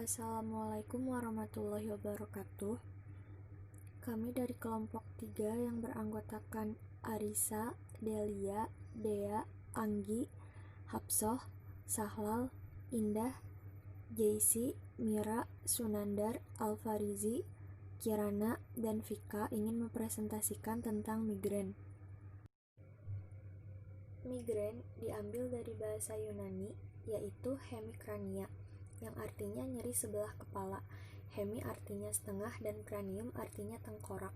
Assalamualaikum warahmatullahi wabarakatuh. Kami dari kelompok 3 yang beranggotakan Arisa, Delia, Dea, Anggi, Hapsoh, Sahlal, Indah, Jaysi, Mira, Sunandar, Alfarizi, Kirana, dan Vika ingin mempresentasikan tentang migrain. Migrain diambil dari bahasa Yunani, yaitu hemikrania, yang artinya nyeri sebelah kepala. Hemi artinya setengah dan kranium artinya tengkorak.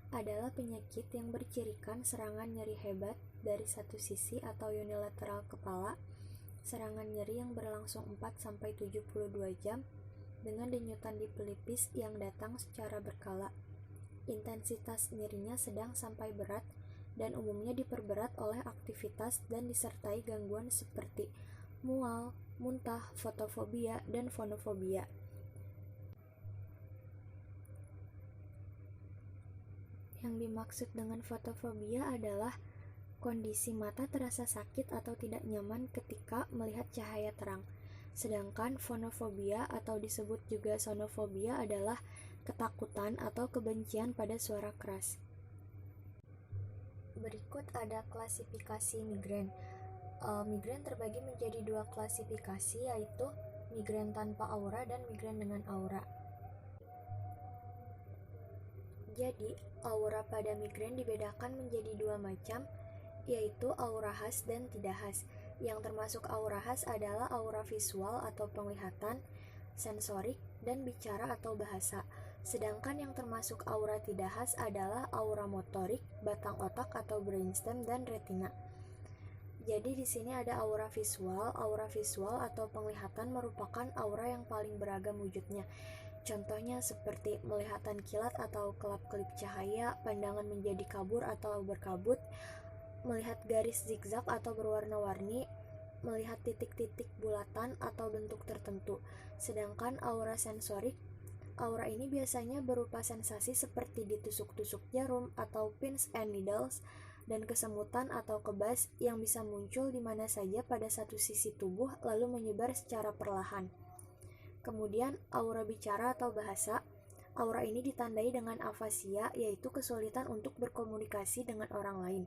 Adalah penyakit yang bercirikan serangan nyeri hebat dari satu sisi atau unilateral kepala, serangan nyeri yang berlangsung 4-72 jam dengan denyutan di pelipis yang datang secara berkala. Intensitas nyerinya sedang sampai berat dan umumnya diperberat oleh aktivitas dan disertai gangguan seperti mual, muntah, fotofobia, dan fonofobia. Yang dimaksud dengan fotofobia adalah kondisi mata terasa sakit atau tidak nyaman ketika melihat cahaya terang. Sedangkan fonofobia atau disebut juga sonofobia adalah ketakutan atau kebencian pada suara keras. Berikut ada klasifikasi migrain. Migrain terbagi menjadi 2 klasifikasi, yaitu migrain tanpa aura dan migrain dengan aura. Jadi, aura pada migrain dibedakan menjadi 2 macam, yaitu aura khas dan tidak khas. Yang termasuk aura khas adalah aura visual atau penglihatan, sensorik, dan bicara atau bahasa. Sedangkan yang termasuk aura tidak khas adalah aura motorik, batang otak atau brainstem, dan retina. Jadi di sini ada aura visual. Aura visual atau penglihatan merupakan aura yang paling beragam wujudnya. Contohnya seperti melihatan kilat atau kelap-kelip cahaya, pandangan menjadi kabur atau berkabut, melihat garis zigzag atau berwarna-warni, melihat titik-titik bulatan atau bentuk tertentu. Sedangkan aura sensorik, aura ini biasanya berupa sensasi seperti ditusuk-tusuk jarum atau pins and needles, dan kesemutan atau kebas yang bisa muncul di mana saja pada satu sisi tubuh lalu menyebar secara perlahan. Kemudian aura bicara atau bahasa. Aura ini ditandai dengan afasia, yaitu kesulitan untuk berkomunikasi dengan orang lain.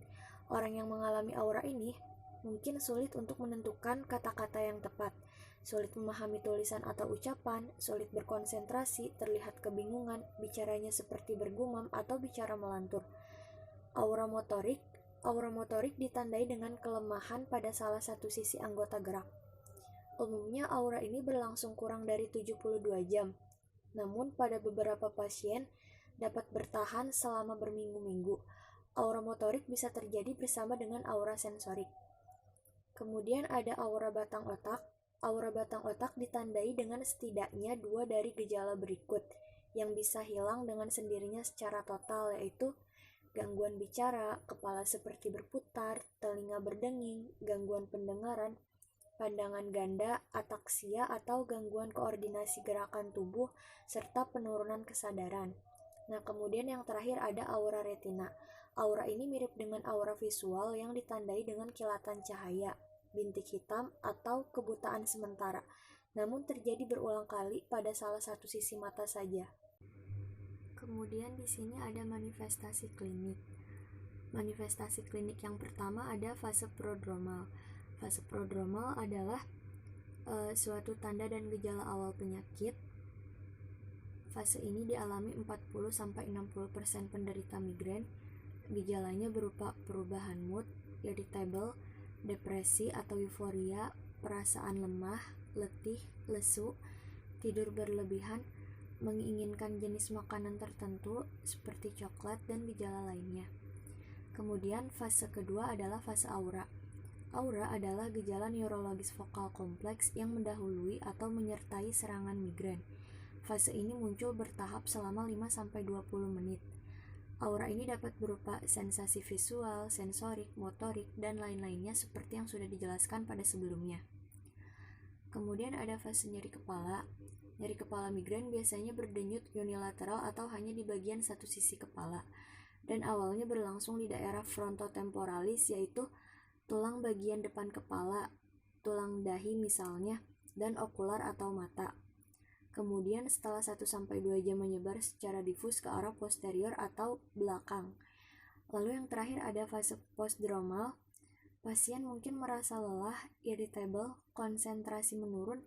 Orang yang mengalami aura ini mungkin sulit untuk menentukan kata-kata yang tepat, sulit memahami tulisan atau ucapan, sulit berkonsentrasi, terlihat kebingungan, bicaranya seperti bergumam atau bicara melantur. Aura motorik ditandai dengan kelemahan pada salah satu sisi anggota gerak. Umumnya aura ini berlangsung kurang dari 72 jam. Namun pada beberapa pasien dapat bertahan selama berminggu-minggu. Aura motorik bisa terjadi bersama dengan aura sensorik. Kemudian ada aura batang otak. Aura batang otak ditandai dengan setidaknya 2 dari gejala berikut yang bisa hilang dengan sendirinya secara total, yaitu gangguan bicara, kepala seperti berputar, telinga berdenging, gangguan pendengaran, pandangan ganda, ataksia atau gangguan koordinasi gerakan tubuh, serta penurunan kesadaran. Nah, kemudian yang terakhir ada aura retina. Aura ini mirip dengan aura visual yang ditandai dengan kilatan cahaya, bintik hitam, atau kebutaan sementara, namun terjadi berulang kali pada salah satu sisi mata saja. Kemudian di sini ada manifestasi klinik. Manifestasi klinik yang pertama ada fase prodromal. Fase prodromal adalah suatu tanda dan gejala awal penyakit. Fase ini dialami 40-60% penderita migrain. Gejalanya berupa perubahan mood, irritable, depresi atau euforia, perasaan lemah, letih, lesu, tidur berlebihan, menginginkan jenis makanan tertentu seperti coklat, dan gejala lainnya. Kemudian fase kedua adalah fase aura. Aura adalah gejala neurologis vokal kompleks yang mendahului atau menyertai serangan migrain. Fase ini muncul bertahap selama 5-20 menit. Aura ini dapat berupa sensasi visual, sensorik, motorik, dan lain-lainnya seperti yang sudah dijelaskan pada sebelumnya. Kemudian ada fase nyeri kepala. Nyeri kepala migrain biasanya berdenyut unilateral atau hanya di bagian satu sisi kepala, dan awalnya berlangsung di daerah frontotemporalis, yaitu tulang bagian depan kepala, tulang dahi misalnya, dan okular atau mata. Kemudian setelah 1-2 jam menyebar secara difus ke arah posterior atau belakang. Lalu yang terakhir ada fase postdromal. Pasien mungkin merasa lelah, irritable, konsentrasi menurun,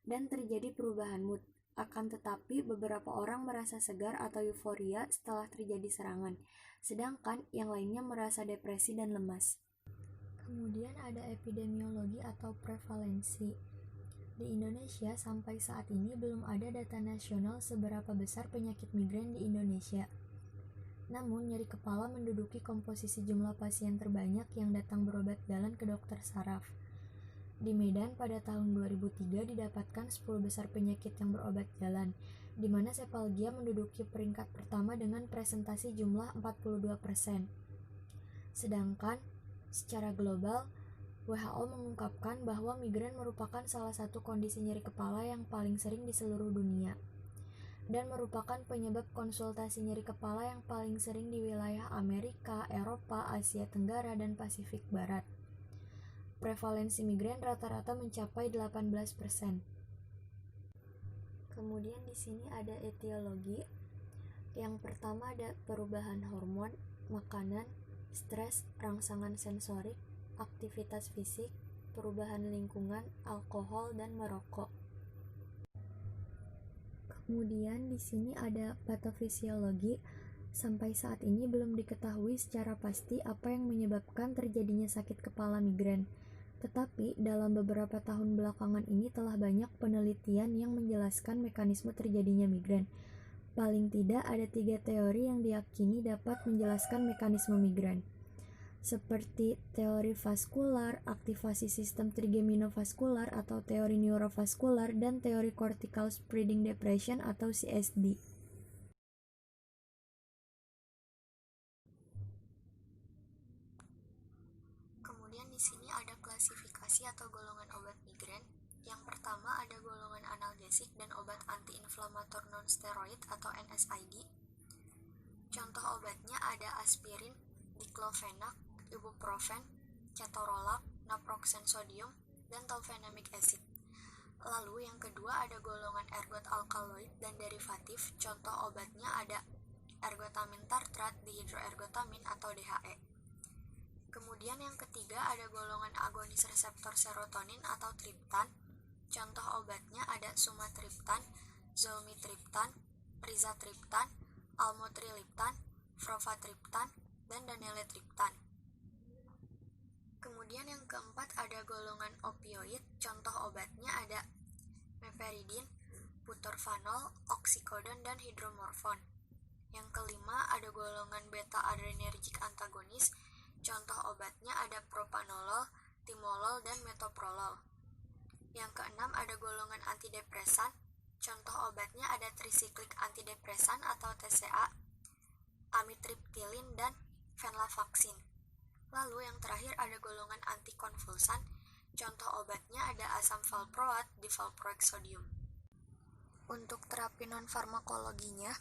dan terjadi perubahan mood. Akan tetapi beberapa orang merasa segar atau euforia setelah terjadi serangan, sedangkan yang lainnya merasa depresi dan lemas. Kemudian ada epidemiologi atau prevalensi. Di Indonesia sampai saat ini belum ada data nasional seberapa besar penyakit migrain di Indonesia. Namun nyeri kepala menduduki komposisi jumlah pasien terbanyak yang datang berobat jalan ke dokter saraf. Di Medan pada tahun 2003 didapatkan 10 besar penyakit yang berobat jalan, di mana sepalgia menduduki peringkat pertama dengan presentasi jumlah 42%. Sedangkan secara global, WHO mengungkapkan bahwa migrain merupakan salah satu kondisi nyeri kepala yang paling sering di seluruh dunia dan merupakan penyebab konsultasi nyeri kepala yang paling sering di wilayah Amerika, Eropa, Asia Tenggara, dan Pasifik Barat. Prevalensi migrain rata-rata mencapai 18%. Kemudian di sini ada etiologi. Yang pertama ada perubahan hormon, makanan, stres, rangsangan sensorik, aktivitas fisik, perubahan lingkungan, alkohol, dan merokok. Kemudian di sini ada patofisiologi. Sampai saat ini belum diketahui secara pasti apa yang menyebabkan terjadinya sakit kepala migrain. Tetapi dalam beberapa tahun belakangan ini telah banyak penelitian yang menjelaskan mekanisme terjadinya migrain. Paling tidak ada 3 teori yang diyakini dapat menjelaskan mekanisme migrain, seperti teori vaskular, aktivasi sistem trigeminovaskular atau teori neurovaskular, dan teori cortical spreading depression atau CSD. Kemudian di sini ada klasifikasi atau golongan obat migrain. Yang pertama ada golongan analgesik dan obat antiinflamator non-steroid atau NSAID. Contoh obatnya ada aspirin, diclofenac, ibuprofen, ketorolac, naproxen sodium, dan tolfenamic acid. Lalu yang kedua ada golongan ergot alkaloid dan derivatif. Contoh obatnya ada ergotamin tartrat, dihidroergotamin atau DHE. Kemudian yang ketiga ada golongan agonis reseptor serotonin atau triptan. Contoh obatnya ada sumatriptan, zolmitriptan, rizatriptan, almotriliptan, frovatriptan, dan daneletriptan. Kemudian yang keempat ada golongan opioid. Contoh obatnya ada meperidin, butorfanol, oksikodon, dan hidromorfon. Yang kelima ada golongan beta-adrenergic antagonis. Contoh obatnya ada propanolol, timolol, dan metoprolol. Yang keenam ada golongan antidepresan. Contoh obatnya ada trisiklik antidepresan atau TCA, amitriptilin, dan venlafaxin. Lalu yang terakhir ada golongan antikonvulsan. Contoh obatnya ada asam valproat, divalproic sodium. Untuk terapi non-farmakologinya,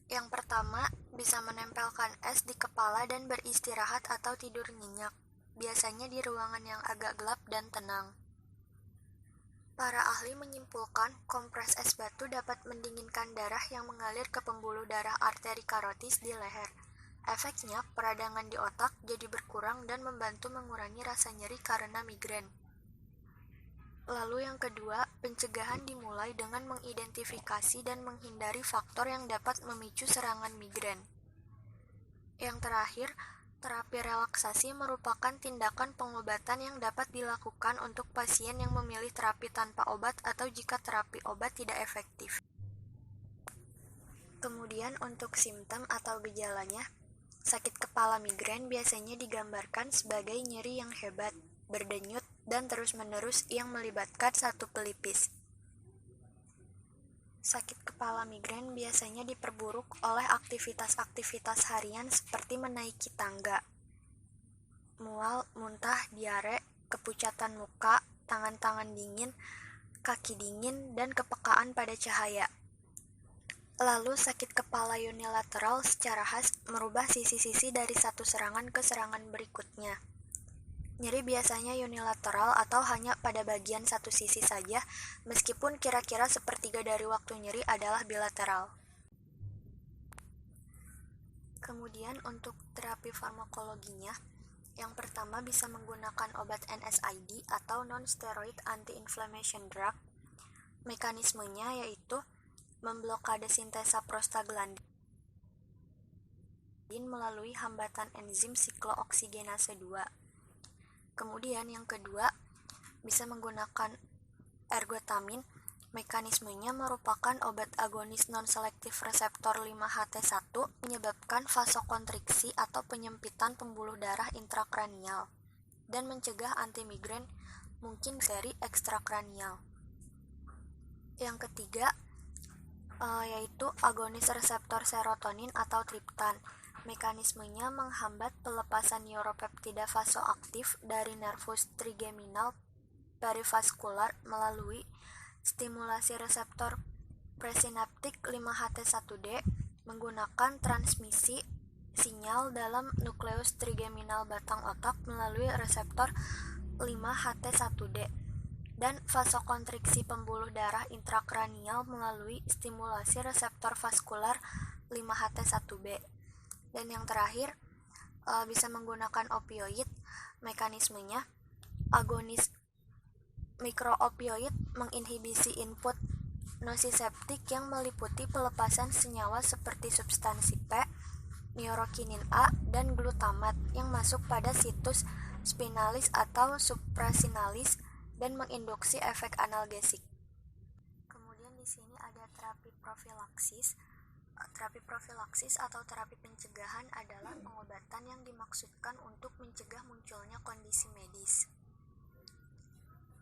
yang pertama bisa menempelkan es di kepala dan beristirahat atau tidur nyenyak, biasanya di ruangan yang agak gelap dan tenang. Para ahli menyimpulkan kompres es batu dapat mendinginkan darah yang mengalir ke pembuluh darah arteri karotis di leher. Efeknya, peradangan di otak jadi berkurang dan membantu mengurangi rasa nyeri karena migrain. Lalu yang kedua, pencegahan dimulai dengan mengidentifikasi dan menghindari faktor yang dapat memicu serangan migrain. Yang terakhir, terapi relaksasi merupakan tindakan pengobatan yang dapat dilakukan untuk pasien yang memilih terapi tanpa obat atau jika terapi obat tidak efektif. Kemudian untuk simptom atau gejalanya, sakit kepala migrain biasanya digambarkan sebagai nyeri yang hebat, berdenyut, dan terus-menerus yang melibatkan satu pelipis. Sakit kepala migrain biasanya diperburuk oleh aktivitas-aktivitas harian seperti menaiki tangga, mual, muntah, diare, kepucatan muka, tangan-tangan dingin, kaki dingin, dan kepekaan pada cahaya. Lalu sakit kepala unilateral secara khas merubah sisi-sisi dari satu serangan ke serangan berikutnya. Nyeri biasanya unilateral atau hanya pada bagian satu sisi saja, meskipun kira-kira sepertiga dari waktu nyeri adalah bilateral. Kemudian untuk terapi farmakologinya, yang pertama bisa menggunakan obat NSAID atau non-steroid anti-inflammation drug. Mekanismenya yaitu memblokade sintesa prostaglandin melalui hambatan enzim siklooksigenase 2. Kemudian yang kedua, bisa menggunakan ergotamin. Mekanismenya merupakan obat agonis non-selektif reseptor 5-HT1 menyebabkan vasokontriksi atau penyempitan pembuluh darah intrakranial dan mencegah anti-migren mungkin seri ekstrakranial. Yang ketiga, yaitu agonis reseptor serotonin atau triptan. Mekanismenya menghambat pelepasan neuropeptida vasoaktif dari nervus trigeminal perivaskular melalui stimulasi reseptor presinaptik 5-HT1D menggunakan transmisi sinyal dalam nukleus trigeminal batang otak melalui reseptor 5-HT1D dan vasokontriksi pembuluh darah intrakranial melalui stimulasi reseptor vaskular 5-HT1B. Dan yang terakhir, bisa menggunakan opioid. Mekanismenya agonis mikroopioid menginhibisi input nosiseptik yang meliputi pelepasan senyawa seperti substansi P, neurokinin A, dan glutamat yang masuk pada situs spinalis atau suprasinalis dan menginduksi efek analgesik. Kemudian di sini ada terapi profilaksis. Terapi profilaksis atau terapi pencegahan adalah pengobatan yang dimaksudkan untuk mencegah munculnya kondisi medis.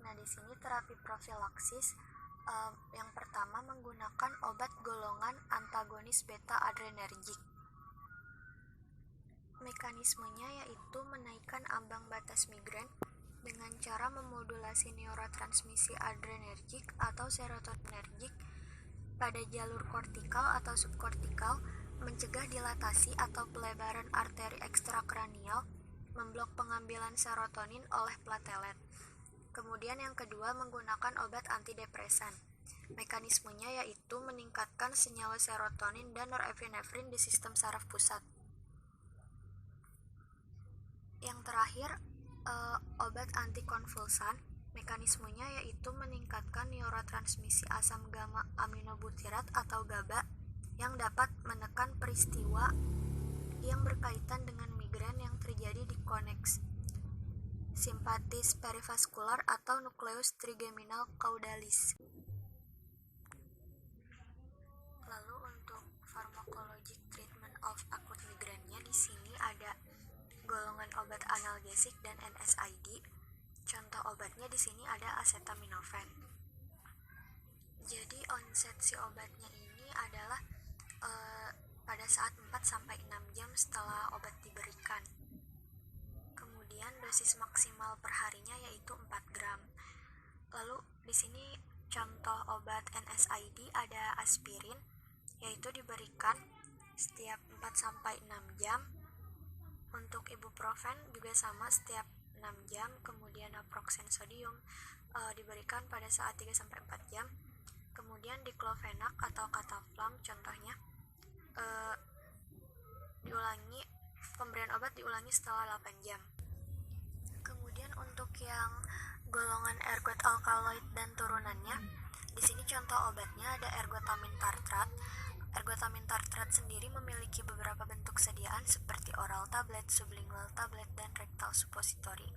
Nah, di sini terapi profilaksis yang pertama menggunakan obat golongan antagonis beta adrenergik. Mekanismenya yaitu menaikkan ambang batas migren dengan cara memodulasi neurotransmisi adrenergik atau serotoninergik pada jalur kortikal atau subkortikal, mencegah dilatasi atau pelebaran arteri ekstrakranial, memblok pengambilan serotonin oleh platelet. Kemudian yang kedua menggunakan obat antidepresan. Mekanismenya yaitu meningkatkan senyawa serotonin dan norepinefrin di sistem saraf pusat. Yang terakhir, obat antikonvulsan. Mekanismenya yaitu meningkatkan neurotransmisi asam gamma aminobutirat atau GABA yang dapat menekan peristiwa yang berkaitan dengan migren yang terjadi di koneks simpatis perivaskular atau nukleus trigeminal caudalis. Lalu untuk pharmacologic treatment of acute migraine-nya di sini ada golongan obat analgesik dan NSAID. Contoh obatnya di sini ada acetaminophen. Jadi onset si obatnya ini adalah pada saat 4-6 jam setelah obat diberikan. Kemudian dosis maksimal per harinya yaitu 4 gram. Lalu di sini contoh obat NSAID ada aspirin, yaitu diberikan setiap 4-6 jam. Untuk ibuprofen juga sama setiap 6 jam. Kemudian naproxen sodium diberikan pada saat 3-4 jam. Kemudian diclofenac atau cataflam contohnya diulangi, pemberian obat diulangi setelah 8 jam. Kemudian untuk yang golongan ergot alkaloid dan turunannya, di sini contoh obatnya ada ergotamin tartrat. Ergotamin tartrat sendiri memiliki beberapa bentuk sediaan seperti oral tablet, sublingual tablet, dan rectal suppository.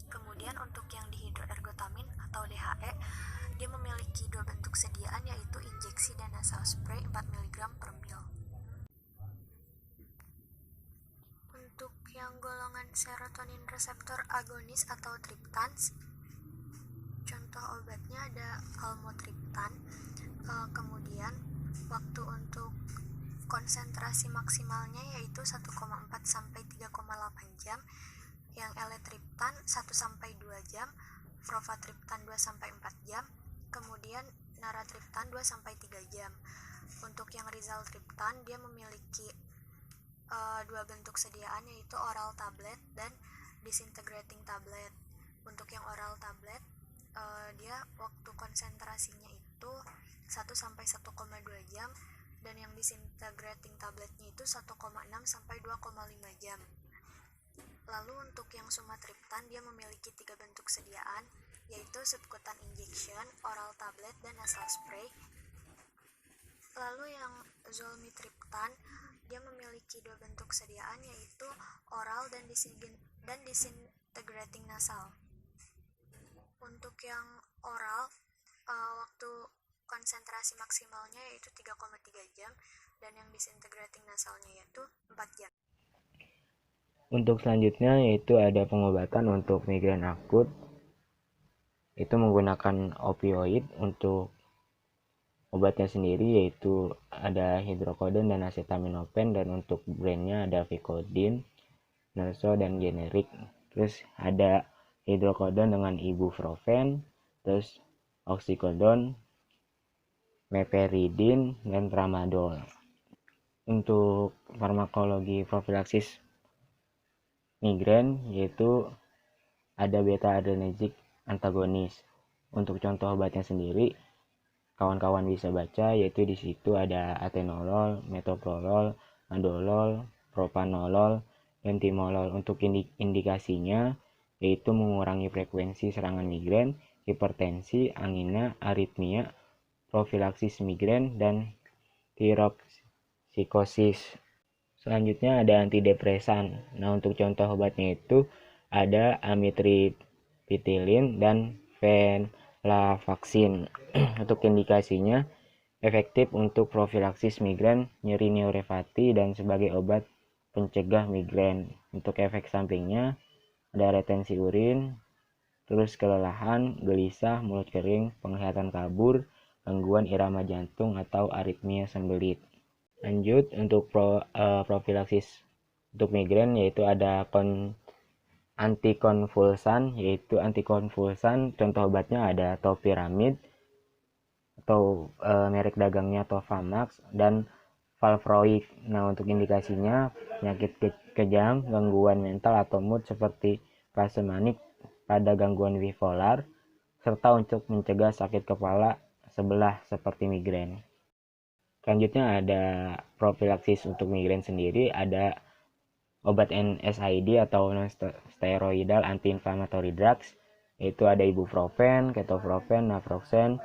Kemudian untuk yang dihidroergotamin atau DHE, dia memiliki dua bentuk sediaan yaitu injeksi dan nasal spray 4 mg per ml. Untuk yang golongan serotonin reseptor agonis atau triptans, contoh obatnya ada almotriptan. Kemudian waktu untuk konsentrasi maksimalnya yaitu 1,4 sampai 3,8 jam. Yang eletriptan 1 sampai 2 jam, provatriptan 2 sampai 4 jam, kemudian naratriptan 2 sampai 3 jam. Untuk yang rizaltriptan dia memiliki dua bentuk sediaan yaitu oral tablet dan disintegrating tablet. Untuk yang oral tablet, dia waktu konsentrasinya itu 1-1,2 jam, dan yang disintegrating tabletnya itu 1,6-2,5 jam. Lalu untuk yang sumatriptan, dia memiliki 3 bentuk sediaan, yaitu subkutan injection, oral tablet, dan nasal spray. Lalu yang zolmitriptan, dia memiliki 2 bentuk sediaan, yaitu oral dan disintegrating nasal. Untuk yang oral, waktu konsentrasi maksimalnya yaitu 3,3 jam, dan yang disintegrating nasalnya yaitu 4 jam. Untuk selanjutnya yaitu ada pengobatan untuk migrain akut, itu menggunakan opioid. Untuk obatnya sendiri yaitu ada hidrokodon dan acetaminophen, dan untuk brandnya ada Vicodin, Nerso, dan generik. Terus ada hidrokodon dengan ibuprofen, terus oxycodone, meperidin, dan tramadol. Untuk farmakologi profilaksis migrain yaitu ada beta adrenergic antagonis. Untuk contoh obatnya sendiri, kawan-kawan bisa baca, yaitu di situ ada atenolol, metoprolol, andolol, propanolol, dan timolol. Untuk indikasinya yaitu mengurangi frekuensi serangan migrain, hipertensi, angina, aritmia, profilaksis migrain, dan tiroksikosis. Selanjutnya ada antidepresan. Nah, untuk contoh obatnya itu ada amitriptyline dan venlafaxine. Untuk indikasinya efektif untuk profilaksis migrain, nyeri neurepati, dan sebagai obat pencegah migrain. Untuk efek sampingnya ada retensi urin, terus kelelahan, gelisah, mulut kering, penglihatan kabur, gangguan irama jantung atau aritmia sembelit. Lanjut untuk profilaksis untuk migrain yaitu ada antikonvulsan. Contoh obatnya ada topiramid atau merek dagangnya Tofamax, dan valproic. Nah, untuk indikasinya penyakit kejang, gangguan mental atau mood seperti fase manik pada gangguan bipolar, serta untuk mencegah sakit kepala sebelah seperti migrain. Selanjutnya ada profilaksis untuk migrain sendiri, ada obat NSAID atau non-steroidal anti-inflammatory drugs, yaitu ada ibuprofen, ketoprofen, naproxen,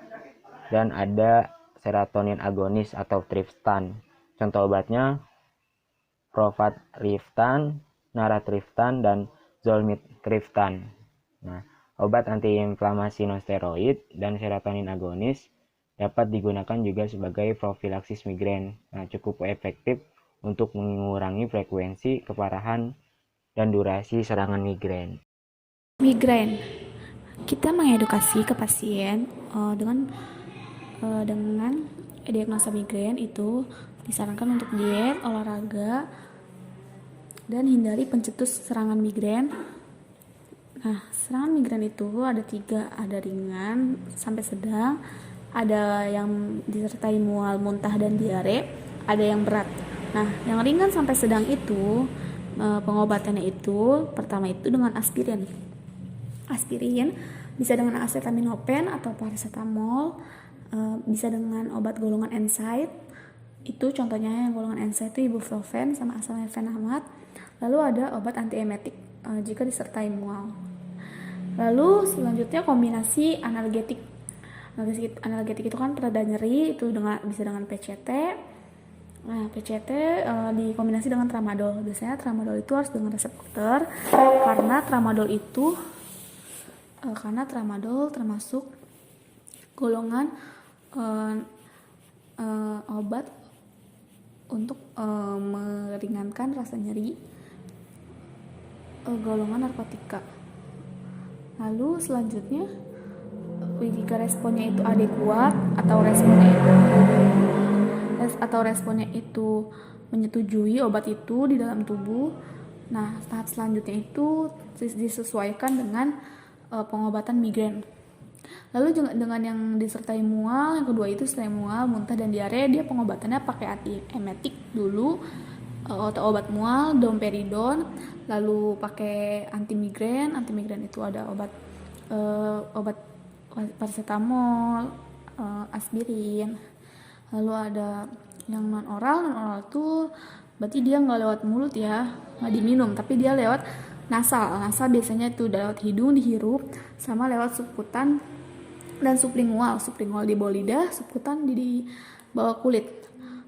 dan ada serotonin agonis atau triptan. Contoh obatnya provatriptan, naratriptan, dan zolmitriptan. Nah, obat antiinflamasi non-steroid dan serotonin agonis dapat digunakan juga sebagai profilaksis migrain. Nah, cukup efektif untuk mengurangi frekuensi, keparahan, dan durasi serangan migrain. Migrain, kita mengedukasi ke pasien dengan diagnosa migrain itu disarankan untuk diet, olahraga, dan hindari pencetus serangan migrain. Nah, serangan migrain itu ada 3, ada ringan sampai sedang, ada yang disertai mual, muntah, dan diare, ada yang berat. Nah, yang ringan sampai sedang itu pengobatannya itu pertama itu dengan aspirin. Aspirin bisa dengan acetaminophen atau paracetamol, bisa dengan obat golongan NSAID. Itu contohnya yang golongan NSAID itu ibuprofen sama acetaminophen. Lalu ada obat antiemetik jika disertai mual. Lalu selanjutnya kombinasi analgetik. Analgetik itu kan pereda nyeri, itu bisa dengan PCT. Nah, PCT dikombinasi dengan tramadol. Biasanya tramadol itu harus dengan resep dokter karena tramadol termasuk golongan obat untuk meringankan rasa nyeri, golongan narkotika. Lalu selanjutnya jika responnya itu adekuat atau responnya itu menyetujui obat itu di dalam tubuh, nah tahap selanjutnya itu disesuaikan dengan pengobatan migrain. Lalu dengan yang disertai mual, yang kedua itu setelah mual, muntah, dan diare, dia pengobatannya pakai antiemetik dulu, atau obat mual, domperidon, lalu pakai anti migren itu ada obat paracetamol, aspirin. Lalu ada yang non oral tuh berarti dia nggak lewat mulut ya, nggak diminum, tapi dia lewat nasal biasanya itu lewat hidung dihirup, sama lewat subkutan dan sublingual di bawah lidah, subkutan di bawah kulit.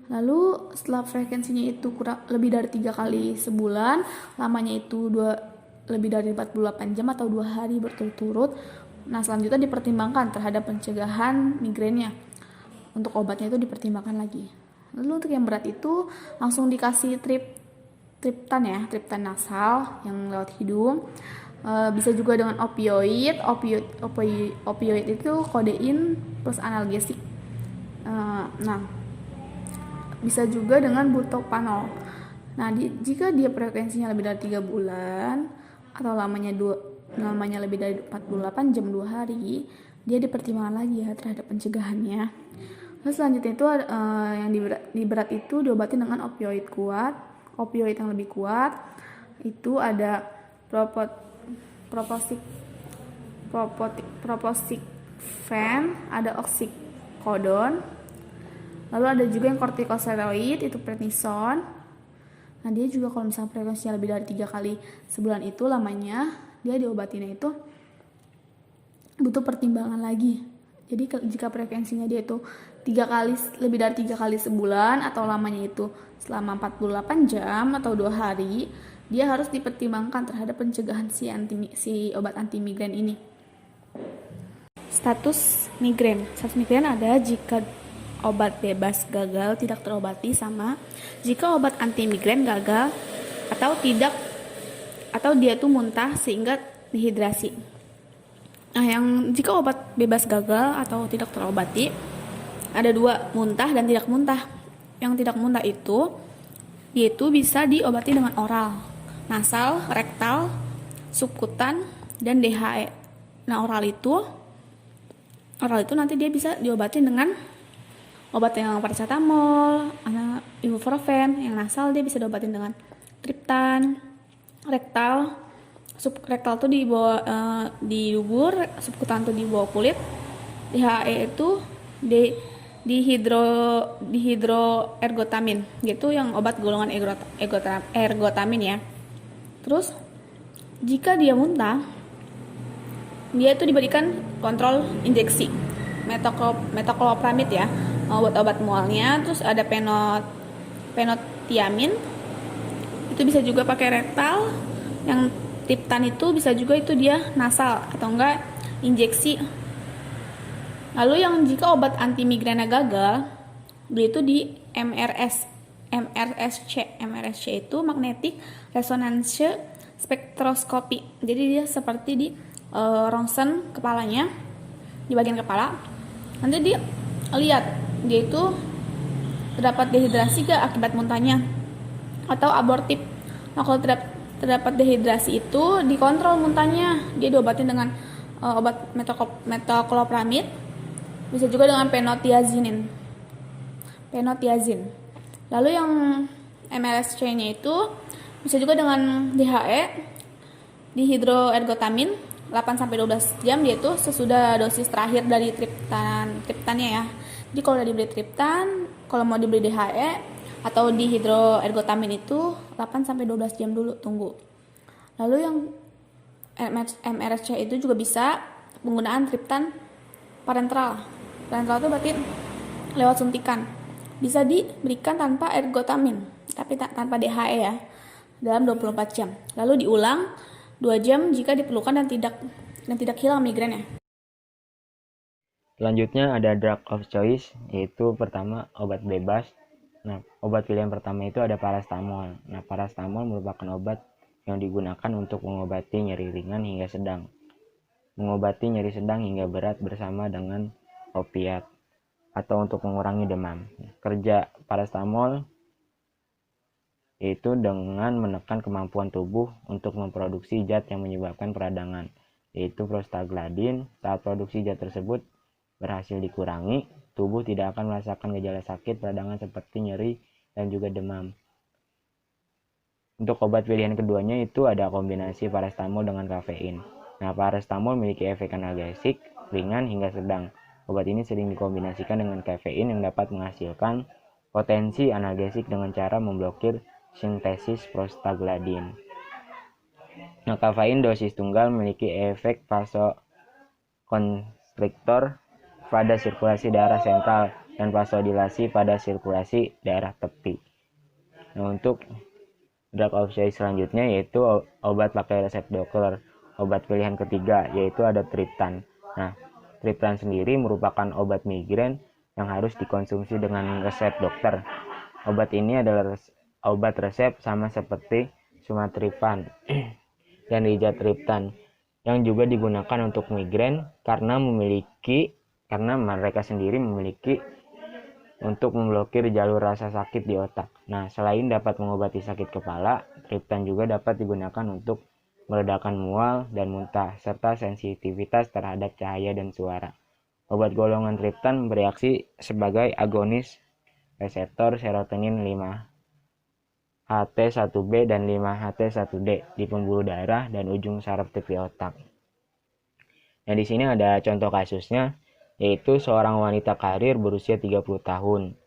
Lalu setelah frekuensinya itu lebih dari 3 kali sebulan, lamanya itu lebih dari 48 jam atau 2 hari berturut-turut. Nah, selanjutnya dipertimbangkan terhadap pencegahan migrennya. Untuk obatnya itu dipertimbangkan lagi. Lalu untuk yang berat itu langsung dikasih triptan nasal yang lewat hidung. Bisa juga dengan opioid itu kodein plus analgesik. Nah, bisa juga dengan butopanol. Nah, jika dia frekuensinya lebih dari 3 bulan atau lamanya lebih dari 48 jam 2 hari, dia dipertimbangkan lagi ya terhadap pencegahannya. Lalu selanjutnya itu yang di berat itu diobatin dengan opioid yang lebih kuat. Itu ada Proposicfen, ada oxycodone. Lalu ada juga yang kortikosteroid, itu prednison. Nah, dia juga kalau misalnya frekuensinya lebih dari 3 kali sebulan itu lamanya, dia diobatinnya itu butuh pertimbangan lagi. Jadi jika frekuensinya dia itu lebih dari 3 kali sebulan atau lamanya itu selama 48 jam atau 2 hari, dia harus dipertimbangkan terhadap pencegahan si obat anti migren ini. Status migren ada jika obat bebas gagal tidak terobati, sama jika obat anti migren gagal atau dia tuh muntah sehingga dehidrasi. Nah, jika obat bebas gagal atau tidak terobati, ada 2, muntah dan tidak muntah. Yang tidak muntah itu bisa diobati dengan oral, nasal, rektal, subkutan, dan DHE. Nah, oral itu nanti dia bisa diobati dengan obat yang paracetamol, ibuprofen. Yang nasal dia bisa diobatin dengan triptan. Rektal tuh di bawah di dubur, subkutan tuh di bawah kulit. DHE itu dihidroergotamin, gitu, yang obat golongan ergotamin ya. Terus jika dia muntah, dia itu diberikan kontrol injeksi metoclopramid ya, obat mualnya. Terus ada penotiamin, itu bisa juga pakai rektal. Yang triptan itu bisa juga itu dia nasal atau enggak injeksi. Lalu yang jika obat anti migrena gagal, dia itu di MRSC itu magnetic resonance spectroscopy. Jadi dia seperti di ronsen kepalanya, di bagian kepala. Nanti dia lihat dia itu terdapat dehidrasi gak akibat muntahnya atau abortif. Nah, kalau terdapat dehidrasi itu dikontrol muntahnya, dia diobatin dengan obat metoclopramid, bisa juga dengan penotiazin. Lalu yang MRSC-nya itu bisa juga dengan DHE, dihidroergotamin, 8-12 jam dia itu sesudah dosis terakhir dari triptannya ya. Jadi kalau udah dibeli triptan, kalau mau dibeli DHE atau dihidroergotamin itu 8-12 jam dulu tunggu. Lalu yang MRSC itu juga bisa penggunaan triptan parenteral itu berarti lewat suntikan. Bisa diberikan tanpa ergotamin, tapi tanpa DHE ya, dalam 24 jam. Lalu diulang 2 jam jika diperlukan dan tidak hilang migrennya. Selanjutnya ada drug of choice, yaitu pertama obat bebas. Nah, obat pilihan pertama itu ada paracetamol. Nah, paracetamol merupakan obat yang digunakan untuk mengobati nyeri ringan hingga sedang, mengobati nyeri sedang hingga berat bersama dengan opiat, atau untuk mengurangi demam. Kerja paracetamol yaitu dengan menekan kemampuan tubuh untuk memproduksi zat yang menyebabkan peradangan, yaitu prostaglandin. Saat produksi zat tersebut berhasil dikurangi, tubuh tidak akan merasakan gejala sakit peradangan seperti nyeri dan juga demam. Untuk obat pilihan keduanya itu ada kombinasi paracetamol dengan kafein. Nah, paracetamol memiliki efek analgesik ringan hingga sedang. Obat ini sering dikombinasikan dengan kafein yang dapat menghasilkan potensi analgesik dengan cara memblokir sintesis prostaglandin. Nah, kafein dosis tunggal memiliki efek vasokonstriktor pada sirkulasi darah sentral dan vasodilasi pada sirkulasi darah tepi. Nah, untuk drug of choice selanjutnya yaitu obat pakai resep dokter. Obat pilihan ketiga yaitu ada triptan. Nah, triptan sendiri merupakan obat migrain yang harus dikonsumsi dengan resep dokter. Obat ini adalah obat resep sama seperti sumatriptan dan rizatriptan yang juga digunakan untuk migrain karena mereka sendiri memiliki untuk memblokir jalur rasa sakit di otak. Nah, selain dapat mengobati sakit kepala, triptan juga dapat digunakan untuk meredakan mual dan muntah, serta sensitivitas terhadap cahaya dan suara. Obat golongan triptan bereaksi sebagai agonis reseptor serotonin 5-HT1B dan 5-HT1D di pembuluh darah dan ujung saraf tepi otak. Nah, di sini ada contoh kasusnya, yaitu seorang wanita karir berusia 30 tahun.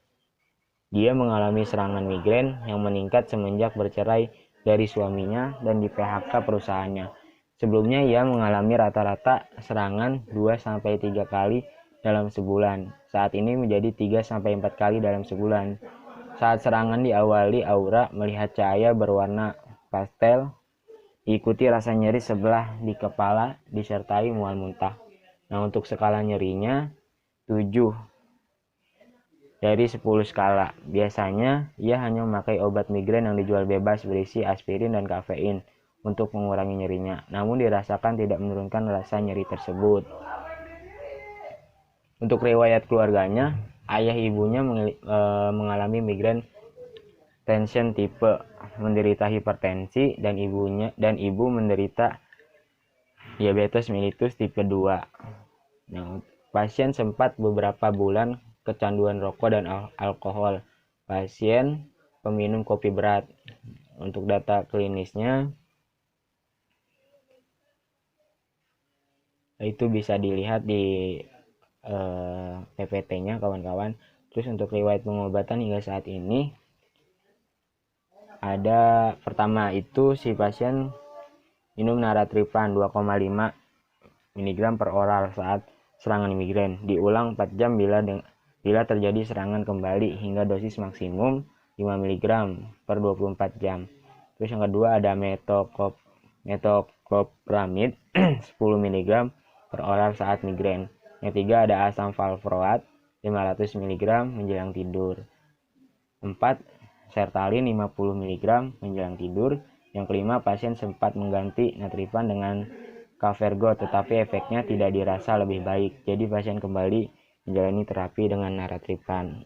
Dia mengalami serangan migrain yang meningkat semenjak bercerai dari suaminya dan di PHK perusahaannya. Sebelumnya ia mengalami rata-rata serangan 2-3 kali dalam sebulan. Saat ini menjadi 3-4 kali dalam sebulan. Saat serangan diawali, Aura melihat cahaya berwarna pastel, diikuti rasa nyeri sebelah di kepala disertai mual muntah. Nah, untuk skala nyerinya 7 dari 10 skala. Biasanya ia hanya memakai obat migrain yang dijual bebas berisi aspirin dan kafein untuk mengurangi nyerinya. Namun dirasakan tidak menurunkan rasa nyeri tersebut. Untuk riwayat keluarganya, ayah ibunya mengalami migrain tension type, menderita hipertensi, dan ibu menderita diabetes mellitus tipe 2. Nah, pasien sempat beberapa bulan kecanduan rokok dan alkohol. Pasien peminum kopi berat. Untuk data klinisnya itu bisa dilihat di PPT-nya kawan-kawan. Terus untuk riwayat pengobatan hingga saat ini ada pertama itu si pasien minum naratriptan 2,5 mg per oral saat serangan migrain, diulang 4 jam bila terjadi serangan kembali hingga dosis maksimum 5 mg per 24 jam. Terus yang kedua ada metoclopramid 10 mg per oral saat migrain. Yang ketiga ada asam valproat 500 mg menjelang tidur. 4. Sertalin 50 mg menjelang tidur. Yang kelima, pasien sempat mengganti natriptan dengan Cavergot, tetapi efeknya tidak dirasa lebih baik. Jadi pasien kembali menjalani terapi dengan naratriptan.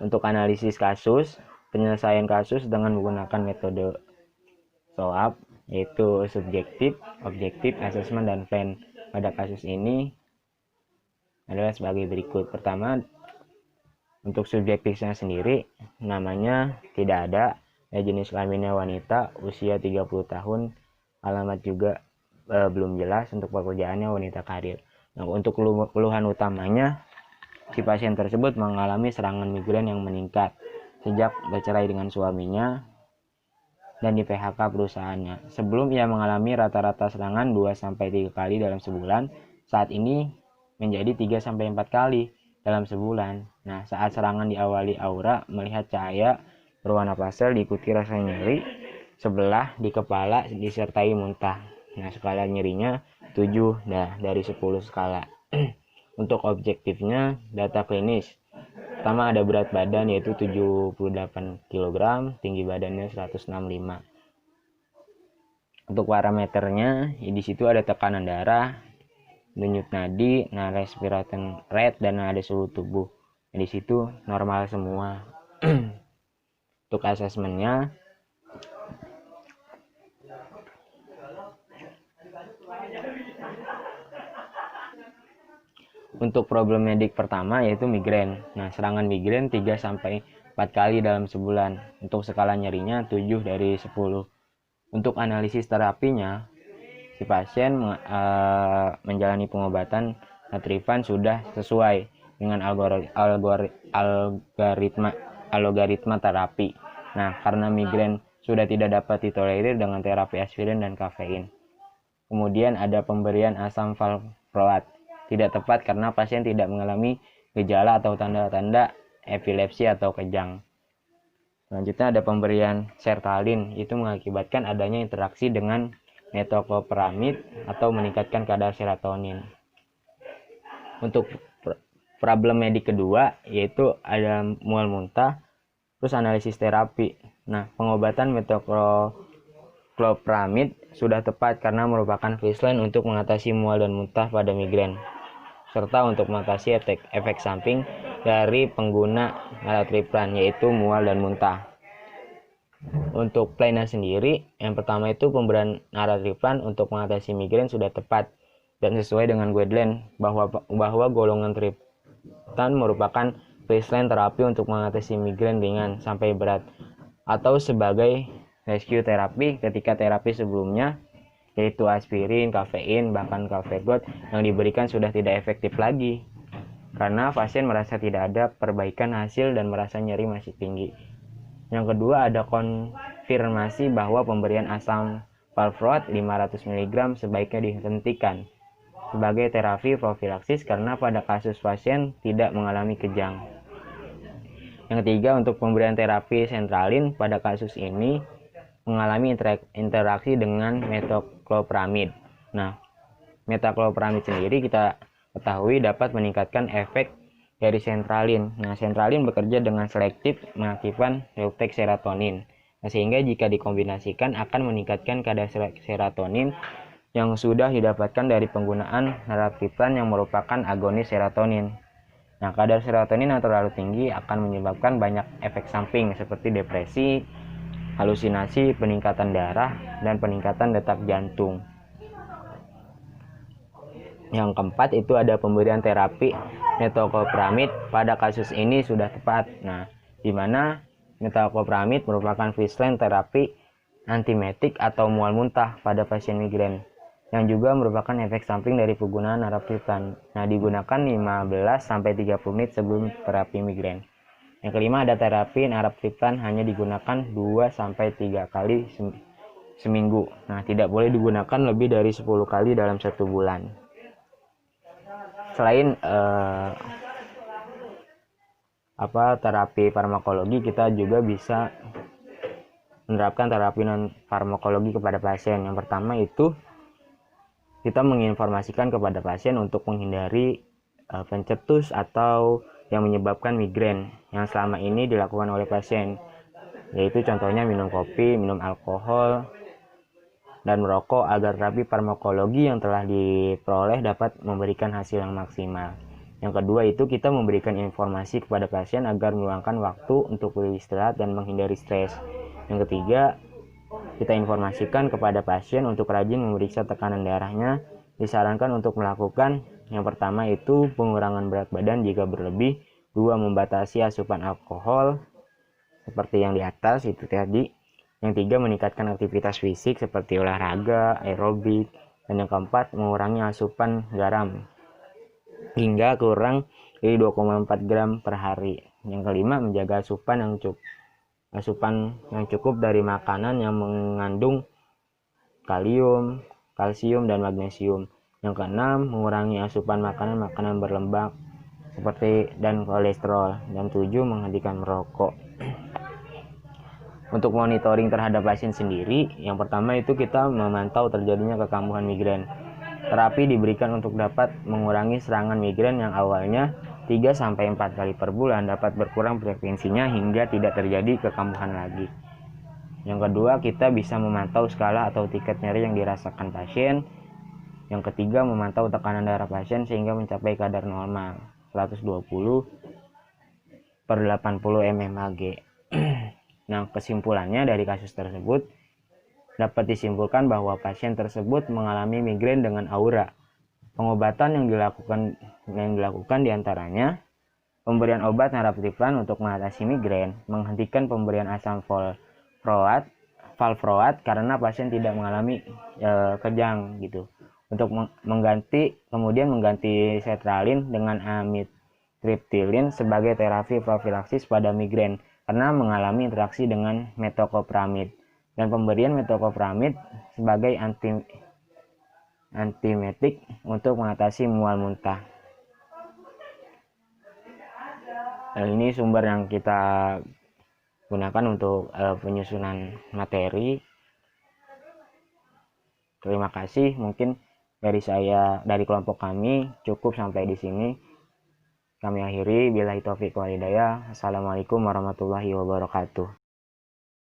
Untuk analisis kasus, penyelesaian kasus dengan menggunakan metode SOAP, yaitu subjektif, objektif, assessment, dan plan. Pada kasus ini adalah sebagai berikut. Pertama, untuk subjektifnya sendiri, namanya tidak ada, jenis kelaminnya wanita, usia 30 tahun, alamat juga belum jelas, untuk pekerjaannya wanita karir. Nah, untuk keluhan utamanya, si pasien tersebut mengalami serangan migrain yang meningkat sejak bercerai dengan suaminya dan di PHK perusahaannya. Sebelum ia mengalami rata-rata serangan 2-3 kali dalam sebulan, saat ini menjadi 3-4 kali dalam sebulan. Nah, saat serangan diawali, Aura melihat cahaya berwarna pastel diikuti rasa nyeri sebelah di kepala disertai muntah. Nah, skala nyerinya 7 dari 10 skala. Untuk objektifnya, data klinis. Pertama ada berat badan yaitu 78 kg, tinggi badannya 165. Untuk parameternya, di situ ada tekanan darah, denyut nadi, nah respiration rate, dan ada suhu tubuh. Di situ normal semua. Untuk asesmennya, untuk problem medik pertama yaitu migrain. Nah, serangan migrain 3-4 4 kali dalam sebulan. Untuk skala nyerinya 7 dari 10. Untuk analisis terapinya, si pasien menjalani pengobatan Natrifan sudah sesuai dengan algoritma terapi. Nah, karena migrain sudah tidak dapat ditolerir dengan terapi aspirin dan kafein. Kemudian ada pemberian asam valproat. Tidak tepat karena pasien tidak mengalami gejala atau tanda-tanda epilepsi atau kejang. Selanjutnya ada pemberian sertalin. Itu mengakibatkan adanya interaksi dengan metoclopramid atau meningkatkan kadar serotonin. Untuk problem medik kedua yaitu ada mual muntah, terus analisis terapi. Nah, pengobatan metoclopramid sudah tepat karena merupakan baseline untuk mengatasi mual dan muntah pada migrain, serta untuk mengatasi efek samping dari pengguna naratriptan yaitu mual dan muntah. Untuk plannya sendiri, yang pertama itu pemberian naratriptan untuk mengatasi migrain sudah tepat dan sesuai dengan guideline bahwa golongan triptan merupakan baseline terapi untuk mengatasi migrain ringan sampai berat atau sebagai rescue terapi ketika terapi sebelumnya yaitu aspirin, kafein, bahkan kafegot yang diberikan sudah tidak efektif lagi karena pasien merasa tidak ada perbaikan hasil dan merasa nyeri masih tinggi. Yang kedua ada konfirmasi bahwa pemberian asam valproat 500 mg sebaiknya dihentikan sebagai terapi profilaksis karena pada kasus pasien tidak mengalami kejang. Yang ketiga untuk pemberian terapi sentralin pada kasus ini mengalami interaksi dengan metoclopramid. Nah, metoclopramid sendiri kita ketahui dapat meningkatkan efek dari sentralin. Nah, sentralin bekerja dengan selektif mengaktifkan reuptake serotonin. Nah, sehingga jika dikombinasikan akan meningkatkan kadar serotonin yang sudah didapatkan dari penggunaan naratriptan yang merupakan agonis serotonin. Nah, kadar serotonin yang terlalu tinggi akan menyebabkan banyak efek samping seperti depresi, halusinasi, peningkatan darah, dan peningkatan detak jantung. Yang keempat itu ada pemberian terapi metoclopramid pada kasus ini sudah tepat. Nah, di mana metoclopramid merupakan baseline terapi antiemetik atau mual muntah pada pasien migrain yang juga merupakan efek samping dari penggunaan naratriptan. Nah, digunakan 15-30 menit sebelum terapi migrain. Yang kelima ada terapi naratriptan hanya digunakan 2-3 kali seminggu. Nah, tidak boleh digunakan lebih dari 10 kali dalam 1 bulan. Selain terapi farmakologi, kita juga bisa menerapkan terapi non farmakologi kepada pasien. Yang pertama itu kita menginformasikan kepada pasien untuk menghindari pencetus atau yang menyebabkan migrain yang selama ini dilakukan oleh pasien, yaitu contohnya minum kopi, minum alkohol, dan merokok agar terapi farmakologi yang telah diperoleh dapat memberikan hasil yang maksimal. Yang kedua itu kita memberikan informasi kepada pasien agar meluangkan waktu untuk beristirahat dan menghindari stres. Yang ketiga, kita informasikan kepada pasien untuk rajin memeriksa tekanan darahnya. Disarankan untuk melakukan yang pertama itu pengurangan berat badan jika berlebih, 2 membatasi asupan alkohol seperti yang di atas itu tadi. Yang 3 meningkatkan aktivitas fisik seperti olahraga, aerobik, dan yang keempat mengurangi asupan garam hingga kurang dari 2,4 gram per hari. Yang kelima menjaga asupan yang cukup dari makanan yang mengandung kalium, kalsium, dan magnesium. Yang keenam mengurangi asupan makanan berlemak seperti dan kolesterol. Dan 7 menghentikan merokok. Untuk monitoring terhadap pasien sendiri, yang pertama itu kita memantau terjadinya kekambuhan migrain. Terapi diberikan untuk dapat mengurangi serangan migrain yang awalnya 3-4 kali per bulan dapat berkurang frekuensinya hingga tidak terjadi kekambuhan lagi. Yang kedua, kita bisa memantau skala atau tingkat nyeri yang dirasakan pasien. Yang ketiga, memantau tekanan darah pasien sehingga mencapai kadar normal 120/80 mmHg. Nah, kesimpulannya dari kasus tersebut dapat disimpulkan bahwa pasien tersebut mengalami migrain dengan aura. Pengobatan yang dilakukan diantaranya Pemberian obat naraptipran untuk mengatasi migrain, menghentikan pemberian asam valproat karena pasien tidak mengalami kejang gitu. Untuk kemudian mengganti sertralin dengan amitriptilin sebagai terapi profilaksis pada migrain karena mengalami interaksi dengan metoclopramid, dan pemberian metoclopramid sebagai antiemetik untuk mengatasi mual muntah. Ini sumber yang kita gunakan untuk penyusunan materi. Terima kasih. Mungkin dari kelompok kami cukup sampai di sini. Kami akhiri. Billahi taufiq wal hidayah. Assalamualaikum warahmatullahi wabarakatuh.